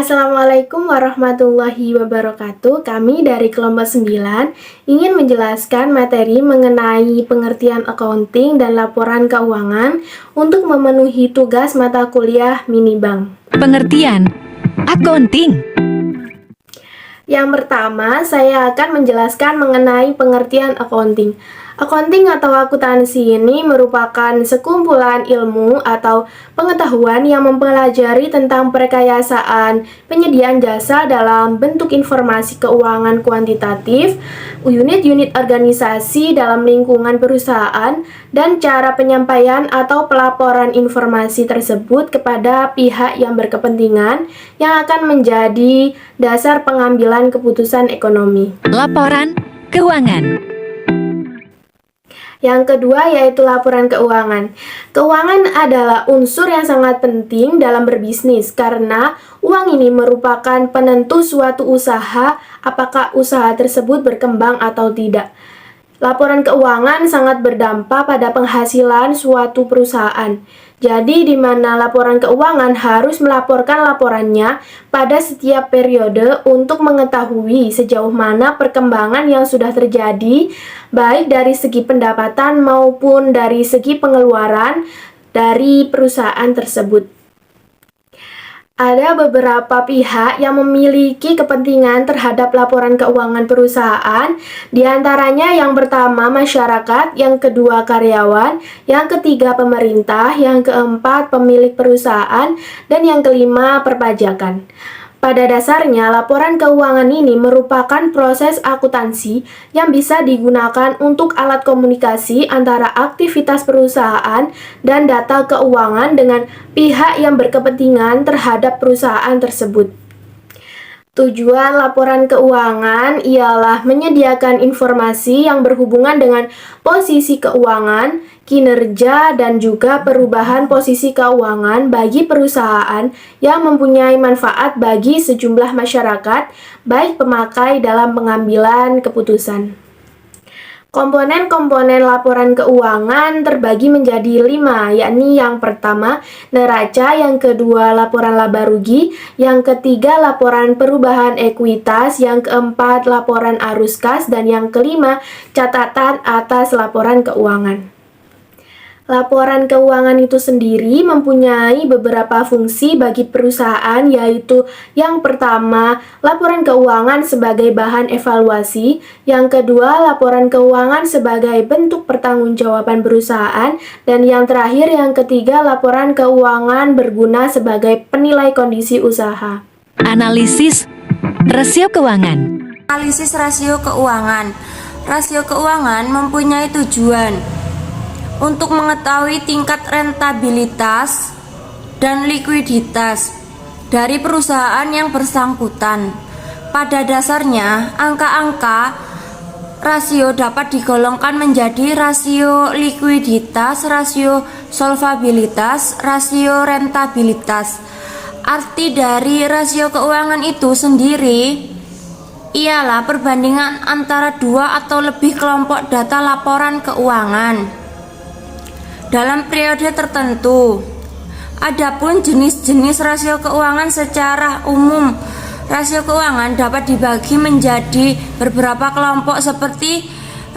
Assalamualaikum warahmatullahi wabarakatuh. Kami dari kelompok 9 ingin menjelaskan materi mengenai pengertian accounting dan laporan keuangan untuk memenuhi tugas mata kuliah Minibank. Pengertian accounting. Yang pertama, saya akan menjelaskan mengenai pengertian accounting. Accounting atau akuntansi ini merupakan sekumpulan ilmu atau pengetahuan yang mempelajari tentang perkayasaan penyediaan jasa dalam bentuk informasi keuangan kuantitatif, unit-unit organisasi dalam lingkungan perusahaan, dan cara penyampaian atau pelaporan informasi tersebut kepada pihak yang berkepentingan yang akan menjadi dasar pengambilan keputusan ekonomi. Laporan keuangan. Yang kedua yaitu laporan keuangan. Keuangan adalah unsur yang sangat penting dalam berbisnis karena uang ini merupakan penentu suatu usaha, apakah usaha tersebut berkembang atau tidak. Laporan keuangan sangat berdampak pada penghasilan suatu perusahaan. Jadi, di mana laporan keuangan harus melaporkan laporannya pada setiap periode untuk mengetahui sejauh mana perkembangan yang sudah terjadi, baik dari segi pendapatan maupun dari segi pengeluaran dari perusahaan tersebut. Ada beberapa pihak yang memiliki kepentingan terhadap laporan keuangan perusahaan, di antaranya yang pertama masyarakat, yang kedua karyawan, yang ketiga pemerintah, yang keempat pemilik perusahaan, dan yang kelima perpajakan. Pada dasarnya, laporan keuangan ini merupakan proses akuntansi yang bisa digunakan untuk alat komunikasi antara aktivitas perusahaan dan data keuangan dengan pihak yang berkepentingan terhadap perusahaan tersebut. Tujuan laporan keuangan ialah menyediakan informasi yang berhubungan dengan posisi keuangan, kinerja, dan juga perubahan posisi keuangan bagi perusahaan yang mempunyai manfaat bagi sejumlah masyarakat, baik pemakai dalam pengambilan keputusan. Komponen-komponen laporan keuangan terbagi menjadi 5, yakni yang pertama neraca, yang kedua laporan laba rugi, yang ketiga laporan perubahan ekuitas, yang keempat laporan arus kas, dan yang kelima catatan atas laporan keuangan. Laporan keuangan itu sendiri mempunyai beberapa fungsi bagi perusahaan, yaitu yang pertama, laporan keuangan sebagai bahan evaluasi, yang kedua, laporan keuangan sebagai bentuk pertanggungjawaban perusahaan, dan yang terakhir, yang ketiga, laporan keuangan berguna sebagai penilai kondisi usaha. Analisis rasio keuangan. Analisis rasio keuangan. Rasio keuangan mempunyai tujuan untuk mengetahui tingkat rentabilitas dan likuiditas dari perusahaan yang bersangkutan. Pada dasarnya, angka-angka rasio dapat digolongkan menjadi rasio likuiditas, rasio solvabilitas, rasio rentabilitas. Arti dari rasio keuangan itu sendiri ialah perbandingan antara dua atau lebih kelompok data laporan keuangan dalam periode tertentu. Adapun jenis-jenis rasio keuangan secara umum, rasio keuangan dapat dibagi menjadi beberapa kelompok seperti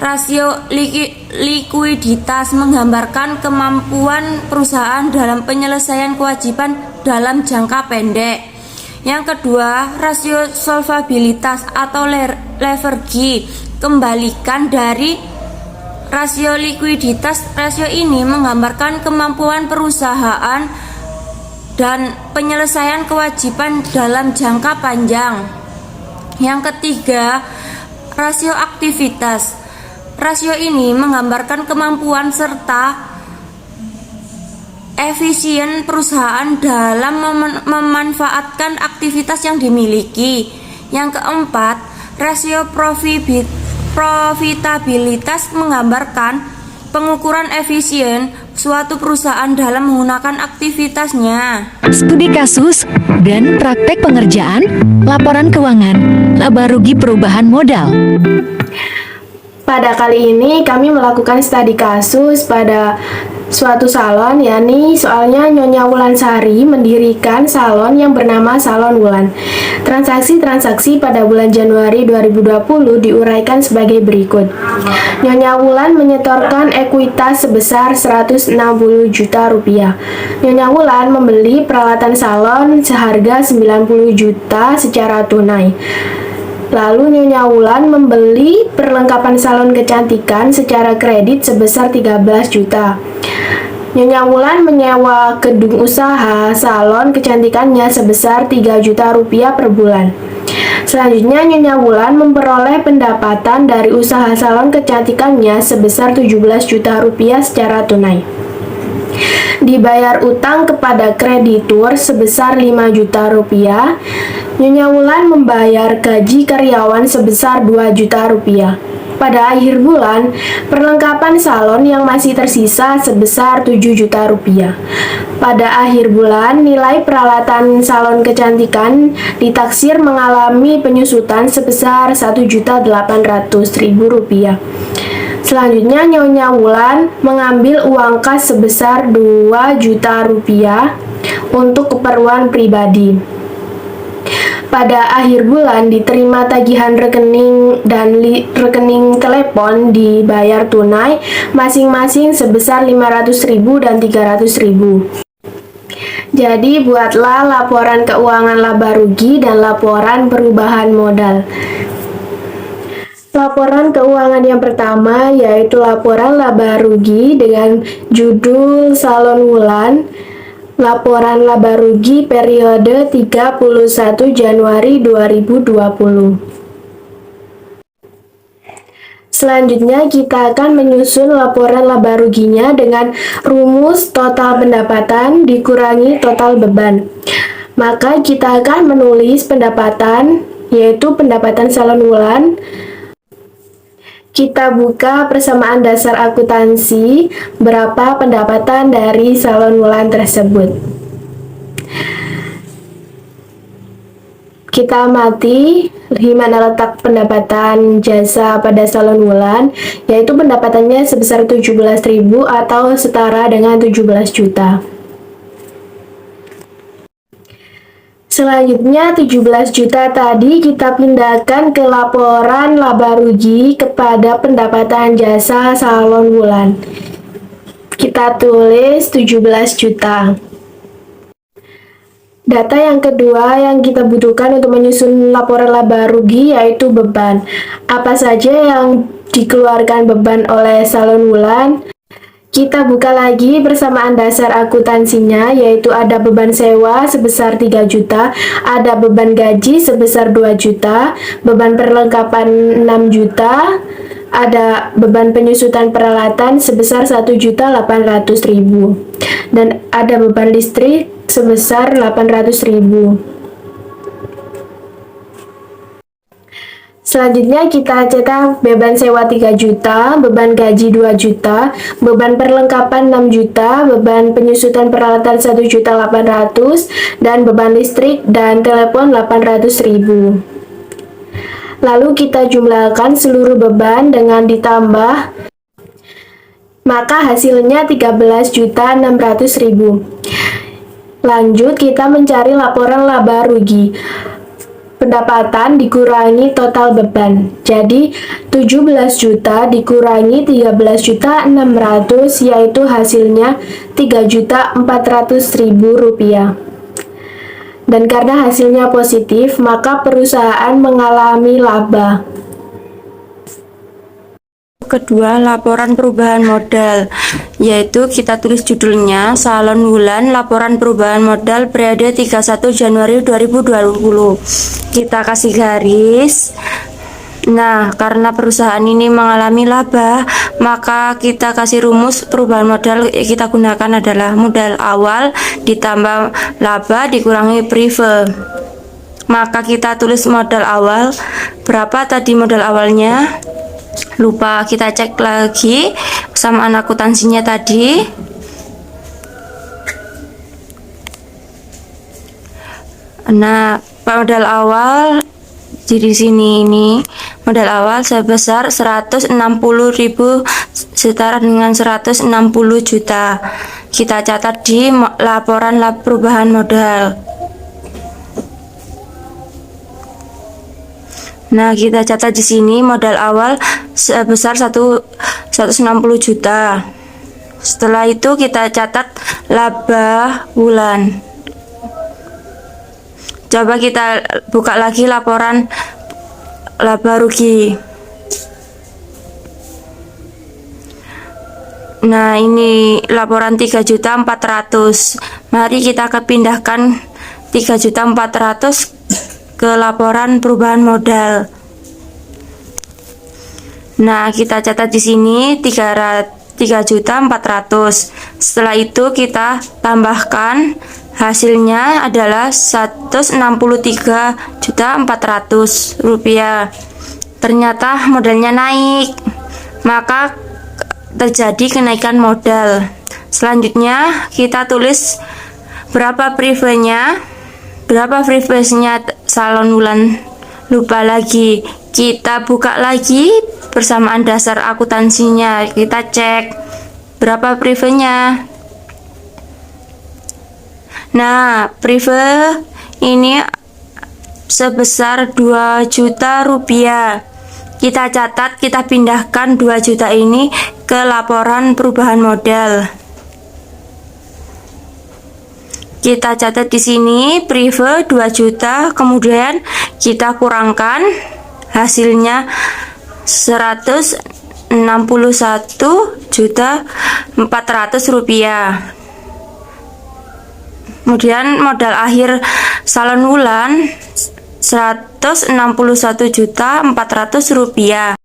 rasio likuiditas menggambarkan kemampuan perusahaan dalam penyelesaian kewajiban dalam jangka pendek. Yang kedua, rasio solvabilitas atau leverage kembalikan dari rasio likuiditas. Rasio ini menggambarkan kemampuan perusahaan dan penyelesaian kewajiban dalam jangka panjang. Yang ketiga, rasio aktivitas. Rasio ini menggambarkan kemampuan serta efisien perusahaan dalam memanfaatkan aktivitas yang dimiliki. Yang keempat, rasio profitabilitas menggambarkan pengukuran efisien suatu perusahaan dalam menggunakan aktivitasnya. Studi kasus dan praktek pengerjaan laporan keuangan laba rugi perubahan modal. Pada kali ini kami melakukan studi kasus pada suatu salon, yakni soalnya Nyonya Wulansari mendirikan salon yang bernama Salon Wulan. Transaksi-transaksi pada bulan Januari 2020 diuraikan sebagai berikut. Nyonya Wulan menyetorkan ekuitas sebesar 160 juta rupiah. Nyonya Wulan membeli peralatan salon seharga 90 juta secara tunai. Lalu Nyonya Wulan membeli perlengkapan salon kecantikan secara kredit sebesar 13 juta. Nyonya Wulan menyewa gedung usaha salon kecantikannya sebesar 3 juta rupiah per bulan. Selanjutnya Nyonya Wulan memperoleh pendapatan dari usaha salon kecantikannya sebesar 17 juta rupiah secara tunai. Dibayar utang kepada kreditur sebesar 5 juta rupiah. Nyonya Wulan membayar gaji karyawan sebesar 2 juta rupiah. Pada akhir bulan, perlengkapan salon yang masih tersisa sebesar 7 juta rupiah. Pada akhir bulan, nilai peralatan salon kecantikan ditaksir mengalami penyusutan sebesar 1.800.000 rupiah. Selanjutnya Nyonya Wulan mengambil uang kas sebesar 2 juta rupiah untuk keperluan pribadi. Pada akhir bulan diterima tagihan rekening dan rekening telepon dibayar tunai masing-masing sebesar 500.000 dan 300.000. Jadi buatlah laporan keuangan laba rugi dan laporan perubahan modal. Laporan keuangan yang pertama yaitu laporan laba rugi dengan judul Salon Wulan. Laporan laba rugi periode 31 Januari 2020. Selanjutnya kita akan menyusun laporan laba ruginya dengan rumus total pendapatan dikurangi total beban. Maka kita akan menulis pendapatan, yaitu pendapatan Salon Wulan. Kita buka persamaan dasar akuntansi berapa pendapatan dari Salon Wulan tersebut. Kita amati di mana letak pendapatan jasa pada Salon Wulan, yaitu pendapatannya sebesar 17.000 atau setara dengan 17 juta. Selanjutnya 17 juta tadi kita pindahkan ke laporan laba rugi kepada pendapatan jasa Salon Wulan. Kita tulis 17 juta. Data yang kedua yang kita butuhkan untuk menyusun laporan laba rugi yaitu beban. Apa saja yang dikeluarkan beban oleh Salon Wulan? Kita buka lagi persamaan dasar akuntansinya, yaitu ada beban sewa sebesar 3 juta, ada beban gaji sebesar 2 juta, beban perlengkapan 6 juta, ada beban penyusutan peralatan sebesar 1.800.000, dan ada beban listrik sebesar 800.000. Selanjutnya kita cetak beban sewa 3 juta, beban gaji 2 juta, beban perlengkapan 6 juta, beban penyusutan peralatan 1.800.000, dan beban listrik dan telepon 800.000. Lalu kita jumlahkan seluruh beban dengan ditambah, maka hasilnya 13.600.000. Lanjut kita mencari laporan laba rugi. Pendapatan dikurangi total beban. Jadi 17 juta dikurangi 13 juta 600, yaitu hasilnya 3.400.000 rupiah. Dan karena hasilnya positif, maka perusahaan mengalami laba. Kedua, laporan perubahan modal, yaitu kita tulis judulnya Salon Wulan Laporan Perubahan Modal periode 31 Januari 2020. Kita kasih garis. Nah, karena perusahaan ini mengalami laba, maka kita kasih rumus perubahan modal. Kita gunakan adalah modal awal ditambah laba dikurangi prive. Maka kita tulis modal awal. Berapa tadi modal awalnya? Lupa, kita cek lagi persamaan akuntansinya tadi. Nah, modal awal Jadi di sini ini modal awal sebesar 160.000 setara dengan 160 juta. Kita catat di laporan perubahan modal. Nah, kita catat di sini modal awal sebesar 160 juta. Setelah itu kita catat laba bulan. Coba kita buka lagi laporan laba rugi. Nah, ini laporan 3.400.000. Mari kita pindahkan 3.400.000 ke laporan perubahan modal. Nah, kita catat di sini 3.400.000. Setelah itu kita tambahkan, hasilnya adalah 163.400.000 rupiah. Ternyata modalnya naik, maka terjadi kenaikan modal. Selanjutnya kita tulis berapa privenya, berapa freebase-nya salon wulan. Lupa lagi, kita buka lagi persamaan dasar akuntansinya, kita cek berapa privenya. Nah, prive ini sebesar 2 juta rupiah. Kita catat, kita pindahkan 2 juta ini ke laporan perubahan modal. Kita catat di sini prive 2 juta, kemudian kita kurangkan hasilnya 161.400.000 rupiah. Kemudian modal akhir salon wulan 161.400.000 rupiah.